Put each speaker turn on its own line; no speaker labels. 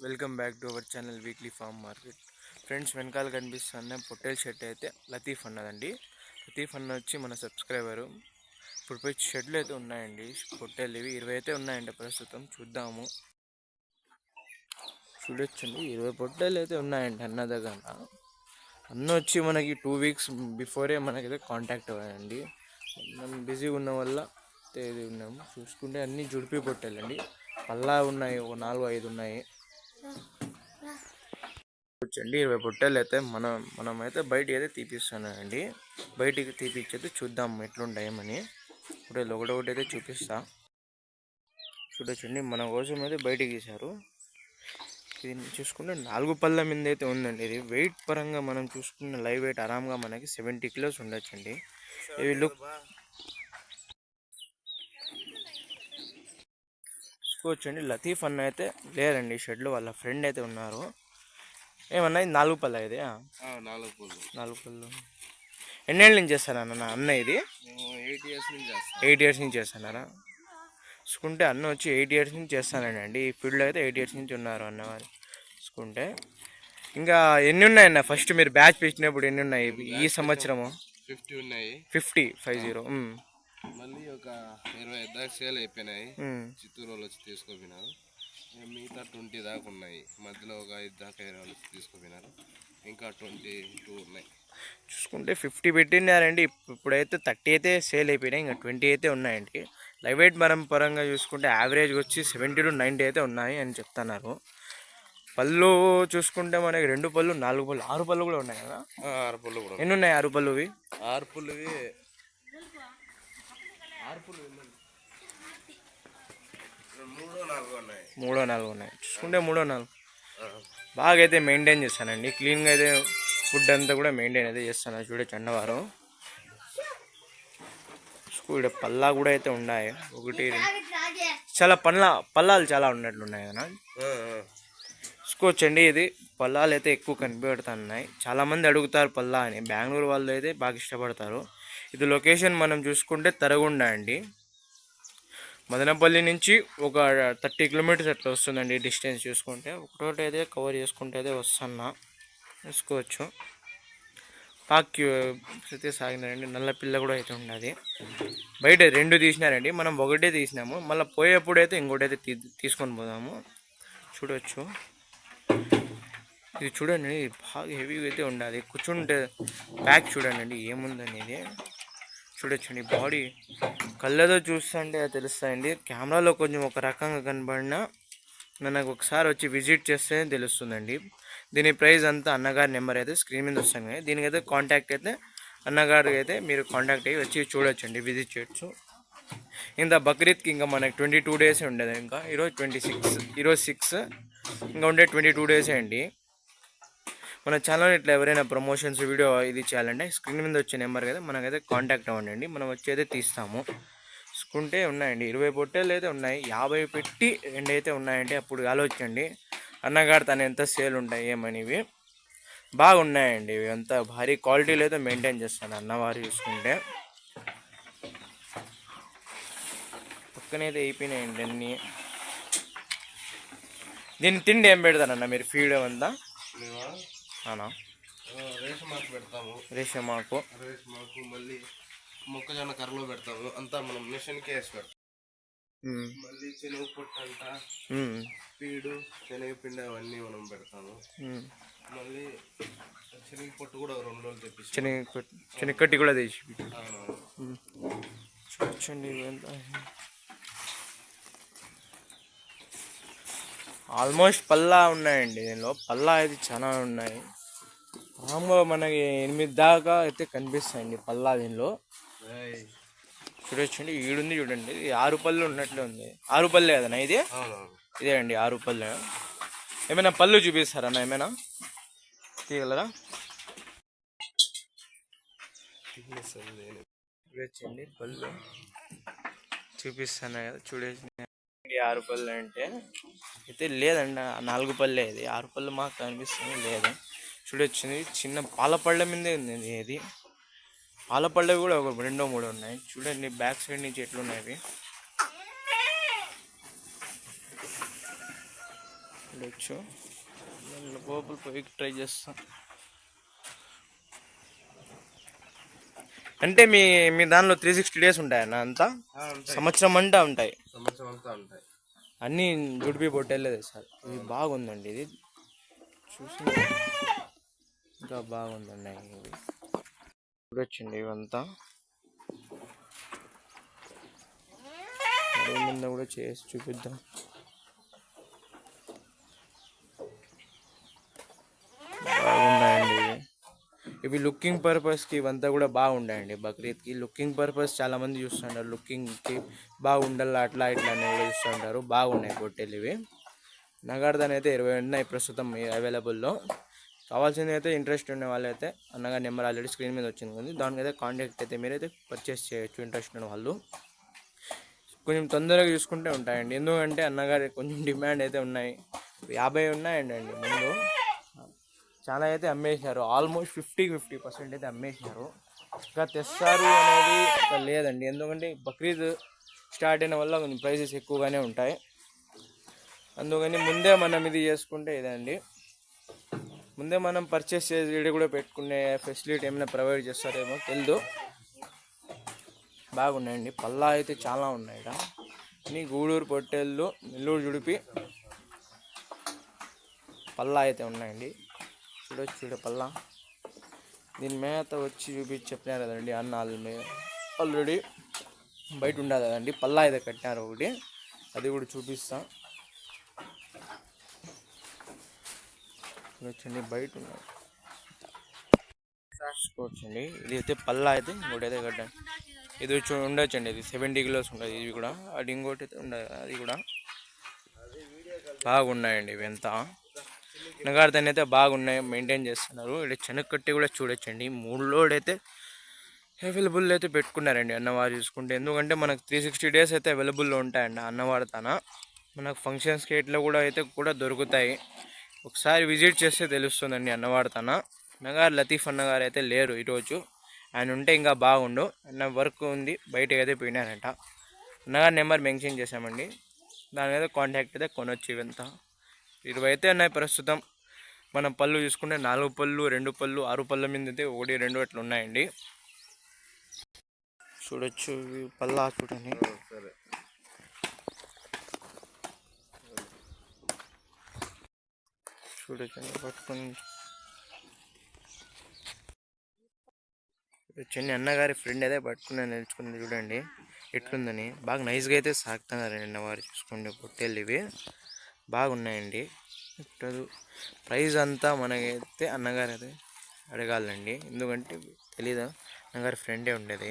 Welcome back to our channel weekly farm market. Friends, వెనకాల కనిపిస్తున్న Pottel shirt అయితే లతీఫ్ అన్నదండి. లతీఫ్ అన్న వచ్చి మన సబ్స్క్రైబరు. ఇప్పుడు పోయి షెడ్లు అయితే ఉన్నాయండి, పొట్టేలు ఇవి 20 అయితే ఉన్నాయండి ప్రస్తుతం. చూద్దాము, చూడొచ్చండి. 20 పొట్టేలు అయితే ఉన్నాయండి అన్న దగ్గర. అన్న వచ్చి మనకి 2 వీక్స్ బిఫోరే మనకైతే కాంటాక్ట్ అవ్వాయండి. మనం బిజీగా ఉన్న వల్ల ఉన్నాము. చూసుకుంటే అన్నీ జుడిపి పొట్టేలండి. పల్లా ఉన్నాయి, ఒక 4-5 ఉన్నాయి. వచ్చండి 20 పొట్టేలు అయితే మనమైతే బయటికి అయితే తీపిస్తున్నానండి. బయటికి తీపిచ్చేది చూద్దాం ఎట్లుంటాయేమని. పొట్టేలు ఒకటొకటి అయితే చూపిస్తా. చూడొచ్చండి, మన కోసం అయితే బయటికి తీశారు. ఇది చూసుకుంటే 4 పళ్ళ మీద అయితే ఉందండి. ఇది వెయిట్ పరంగా మనం చూసుకున్న లైవ్ వెయిట్ ఆరామ్గా మనకి 70 కిలోస్ ఉండొచ్చండి. ఇవి లుక్ చూసుకోవచ్చండి. లతీఫ్ అన్న అయితే లేరండి షెడ్లో, వాళ్ళ ఫ్రెండ్ అయితే ఉన్నారు. ఏమన్నా 4 పళ్ళ ఇది? 4 పళ్ళు. ఎన్నేళ్ళ నుంచి చేస్తారన్న అన్న ఇది? 8 ఇయర్స్ నుంచి చేస్తున్నారా? చూసుకుంటే అన్న వచ్చి 8 ఇయర్స్ నుంచి చేస్తానండి. ఈ ఫీల్డ్లో అయితే 8 ఇయర్స్ నుంచి ఉన్నారు అన్నవారు. చూసుకుంటే ఇంకా ఎన్ని ఉన్నాయన్న ఫస్ట్ మీరు బ్యాచ్ పెట్టినప్పుడు ఎన్ని ఉన్నాయి ఈ సంవత్సరము?
50 ఉన్నాయి.
50.
మళ్ళీ ఒక 20 దాకా సేల్ అయిపోయినాయి. చిత్తూరు వాళ్ళు వచ్చి తీసుకుపోయినారు. మిగతా 20 దాకా ఉన్నాయి. మధ్యలో ఒక 5 దాకా 20 వాళ్ళు తీసుకుపోయినారు. ఇంకా 22 ఉన్నాయి.
చూసుకుంటే 50 పెట్టినారండి. ఇప్పుడైతే 30 అయితే సేల్ అయిపోయినాయి. ఇంకా 20 అయితే ఉన్నాయండి. లైవ్ వెయిట్ పరంగా చూసుకుంటే యావరేజ్ వచ్చి 70 to 90 అయితే ఉన్నాయి అని చెప్తున్నారు. పళ్ళు చూసుకుంటే మనకి 2 పళ్ళు, 4 పళ్ళు, 6 పళ్ళు కూడా ఉన్నాయి కదా?
6 పళ్ళు కూడా.
ఎన్ని ఉన్నాయి 6 పళ్ళువి?
6 పళ్ళువి
3-4 ఉన్నాయి. చూసుకుంటే 3-4 బాగా అయితే మెయింటైన్ చేస్తానండి. క్లీన్గా అయితే ఫుడ్ అంతా కూడా మెయింటైన్ అయితే చేస్తాను. చూడొచ్చు అన్నవారు. స్కూల్ పల్లా కూడా అయితే ఉన్నాయి. ఒకటి చాలా పల్లాలు చాలా ఉన్నట్లున్నాయి కదా. చూసుకోవచ్చండి, ఇది పల్లాలు అయితే ఎక్కువ కనిపెడుతున్నాయి. చాలామంది అడుగుతారు పల్లా అని. బెంగళూరు వాళ్ళు అయితే బాగా ఇష్టపడతారు. ఇది లొకేషన్ మనం చూసుకుంటే తరగుండ అండి. మదనపల్లి నుంచి ఒక 30 కిలోమీటర్స్ అట్లా వస్తుందండి డిస్టెన్స్. చూసుకుంటే ఒకటోటి అయితే కవర్ చేసుకుంటే అయితే వస్తున్నా. చూసుకోవచ్చు. పాక్కి అయితే సాగినారండి. నల్ల పిల్ల కూడా అయితే ఉన్నది. బయట 2 తీసినారండి, మనం ఒకటే తీసినాము. మళ్ళీ పోయేప్పుడు అయితే ఇంకోటి అయితే తీసుకొని పోదాము. చూడవచ్చు, ఇది చూడండి, బాగా హెవీగా అయితే ఉండాలి. కూర్చుంటే ప్యాక్ చూడండి ఏముందనేది. చూడొచ్చండి, బాడీ కళ్ళతో చూస్తుంటే తెలుస్తాయండి. కెమెరాలో కొంచెం ఒక రకంగా కనబడినా మనకు ఒకసారి వచ్చి విజిట్ చేస్తే తెలుస్తుందండి. దీని ప్రైస్ అంతా అన్నగారి నెంబర్ అయితే స్క్రీన్ మీద వస్తాను కానీ దీనికైతే కాంటాక్ట్ అయితే అన్నగారికి అయితే మీరు కాంటాక్ట్ అయ్యి వచ్చి చూడొచ్చండి, విజిట్ చేయొచ్చు. ఇంకా బక్రీద్కి ఇంకా మనకి 22 డేస్ ఉండేది. ఇంకా ఈరోజు 6 ఇంకా ఉండే 22 డేసే అండి. మన ఛానల్ ఇట్లా ఎవరైనా ప్రమోషన్స్ వీడియో ఇది చేయాలంటే స్క్రీన్ మీద వచ్చే నెంబర్ కదా మనకైతే కాంటాక్ట్ అవ్వండి. మనం వచ్చి అయితే తీస్తాము. చూసుకుంటే ఉన్నాయండి 20 పొట్టేలు అయితే ఉన్నాయి. 50 పెట్టి 2 అయితే ఉన్నాయండి. అప్పుడు ఆలోచించండి అన్నగారు తను ఎంత సేల్ ఉంటాయి ఏమనివి. బాగున్నాయండి ఇవి అంతా భారీ క్వాలిటీలో అయితే మెయింటైన్ చేస్తాను అన్నవారు. చూసుకుంటే పక్కనైతే అయిపోయినాయండి అన్నీ. దీన్ని తిండి ఏం పెడతారన్న మీరు ఫీడ్ అంతా? అవునా,
రేషమాకు పెడతాము.
రేషమాకు
మళ్ళీ మొక్కజొన్న కర్రలో పెడతాము. అంతా మనం మిషన్కి వేసి పెడతాం. మళ్ళీ శనగ పొట్టు అంట, పీడు, శనగపిండి అవన్నీ మనం పెడతాము. మళ్ళీ శనగ పొట్టు కూడా 2 రోజులు తెప్పించి
శనగకట్టి కూడా తెచ్చి చూడండి. ఆల్మోస్ట్ పల్లా ఉన్నాయండి. దీనిలో పల్లా అయితే చాలా ఉన్నాయి. మామూలుగా మనకి 8 దాకా అయితే కనిపిస్తాయండి పల్లా దీనిలో. చూడొచ్చండి, ఈడుంది చూడండి. ఇది 6 పళ్ళు ఉన్నట్లే ఉంది. 6 పళ్ళే కదన్నా ఇది? ఇదే అండి 6 పళ్ళు. ఏమైనా పళ్ళు చూపిస్తారన్నా? ఏమైనా తీయగలరా? చూడొచ్చండి, పళ్ళు చూపిస్తాను కదా. చూడొచ్చు 6 పళ్ళు అంటే అయితే లేదండి, 4 పళ్ళే. ఇది 6 పళ్ళు మాకు కనిపిస్తుంది లేదు. చూడొచ్చింది, చిన్న పాల పళ్ళ మీదే ఉంది. ఇది పాల పళ్ళవి కూడా ఒక 2-3 ఉన్నాయి. చూడండి బ్యాక్ సైడ్ నుంచి ఎట్లున్నాయి. చూడొచ్చు. లోపల పోయి ట్రై చేస్తాం. అంటే మీ మీ దానిలో 360 days ఉంటాయన్న అంతా?
ఉంటాయి,
సంవత్సరం అంతా ఉంటాయి.
సంవత్సరం అంతా ఉంటాయి.
అన్నీ జుడిపి పొట్టేలేదు సార్. ఇది బాగుందండి. ఇది చూసి ఇంకా బాగుందండి. ఇవి చూడొచ్చండి. ఇవంతా మీద కూడా చేసి చూపిద్దాం. బాగున్నాయండి ఇవి లుకింగ్ పర్పస్కి. ఇవంతా కూడా బాగుండాయండి. బక్రీద్కి లుకింగ్ పర్పస్ చాలామంది చూస్తుంటారు. లుకింగ్కి బాగుండాలి అట్లా ఇట్లా అని కూడా చూస్తుంటారు. బాగున్నాయి పొట్టేలు ఇవి. నగార్దాన్ అయితే 20 ఉన్నాయి ప్రస్తుతం అవైలబుల్లో. కావాల్సింది అయితే ఇంట్రెస్ట్ ఉండే వాళ్ళైతే అన్నగారి నెంబర్ ఆల్రెడీ స్క్రీన్ మీద వచ్చింది ఉంది. దానికైతే కాంటాక్ట్ అయితే మీరైతే పర్చేస్ చేయొచ్చు ఇంట్రెస్ట్ ఉన్న వాళ్ళు. కొంచెం తొందరగా చూసుకుంటే ఉంటాయండి. ఎందుకంటే అన్నగారి కొంచెం డిమాండ్ అయితే ఉన్నాయి. 50 ఉన్నాయండి ముందు. చాలా అయితే అమ్మేసినారు. ఆల్మోస్ట్ 50% అయితే అమ్మేసినారు. ఇంకా తెస్తారు అనేది ఇంకా లేదండి. ఎందుకంటే బక్రీద్ స్టార్ట్ అయిన వల్ల కొంచెం ప్రైసెస్ ఎక్కువగానే ఉంటాయి. అందుకని ముందే మనం ఇది చేసుకుంటే ఇదండి. ముందే మనం పర్చేస్ చేసి ఇది కూడా పెట్టుకునే ఫెసిలిటీ ఏమైనా ప్రొవైడ్ చేస్తారేమో తెలియదు. బాగున్నాయండి. పల్లా అయితే చాలా ఉన్నాయి. ఇన్ని గూడూరు పొట్టేళ్ళు, నెల్లూరు జుడిపి పల్లా అయితే ఉన్నాయండి. చూడ పల్లా. దీని మేత వచ్చి చూపించి చెప్పినారు కదండి అన్నాళ్ళు ఆల్రెడీ బయట ఉండదు కదండి. పల్లా అయితే కట్టినారు ఒకటి, అది కూడా చూపిస్తా. చూడొచ్చండి బయట ఉన్నాయి. చూసుకోవచ్చండి. ఇది అయితే పల్లా అయితే ఇంకోటి అయితే కట్టాను. ఇది వచ్చి ఉండొచ్చండి. ఇది 70 kilos ఉంటుంది. ఇది కూడా అది ఇంకోటి అయితే ఉండదు. అది కూడా బాగున్నాయండి. ఇవి ఎంత నగార్దాన్ని అయితే బాగున్నాయి, మెయింటైన్ చేస్తున్నారు. ఇక్కడ చెనక్కట్టి కూడా చూడొచ్చండి. 3 లోడ్ అయితే అవైలబుల్ అయితే పెట్టుకున్నారండి అన్నవారు చూసుకుంటే. ఎందుకంటే మనకు 360 days అయితే అవైలబుల్లో ఉంటాయండి అన్నవారు తన. మనకు ఫంక్షన్స్ గేట్లో కూడా అయితే కూడా దొరుకుతాయి. ఒకసారి విజిట్ చేస్తే తెలుస్తుందండి అన్నవారు తన. నగారు లతీఫ్ అన్నగారు అయితే లేరు ఈరోజు. ఆయన ఉంటే ఇంకా బాగుండు. అన్న వర్క్ ఉంది, బయటకు అయితే పోయినారంట. అన్నగారు నెంబర్ మెన్షన్ చేశామండి. దాని మీద కాంటాక్ట్ అయితే కొనొచ్చు. ఇవంతా 20 అయితే ఉన్నాయి ప్రస్తుతం. మనం పళ్ళు చూసుకుంటే 4 పళ్ళు, 2 పళ్ళు, 6 పళ్ళ మీద అయితే 1, 2 అట్లా ఉన్నాయండి. చూడొచ్చు. పల్లా చూడండి. చూడొచ్చండి పట్టుకొని. చూడొచ్చండి అన్నగారి ఫ్రెండ్ అయితే పట్టుకుని నిలుచుకుంది. చూడండి ఎట్లుందని. బాగా నైస్గా అయితే సాగుతున్నారండి అన్నవారు చూసుకోండి. పొట్టేళ్ళు ఇవి బాగున్నాయండి. ఇప్పుడు ప్రైస్ అంతా మనకైతే అన్నగారు అయితే అడగాలండి. ఎందుకంటే తెలీదు, అన్నగారి ఫ్రెండే ఉండేది.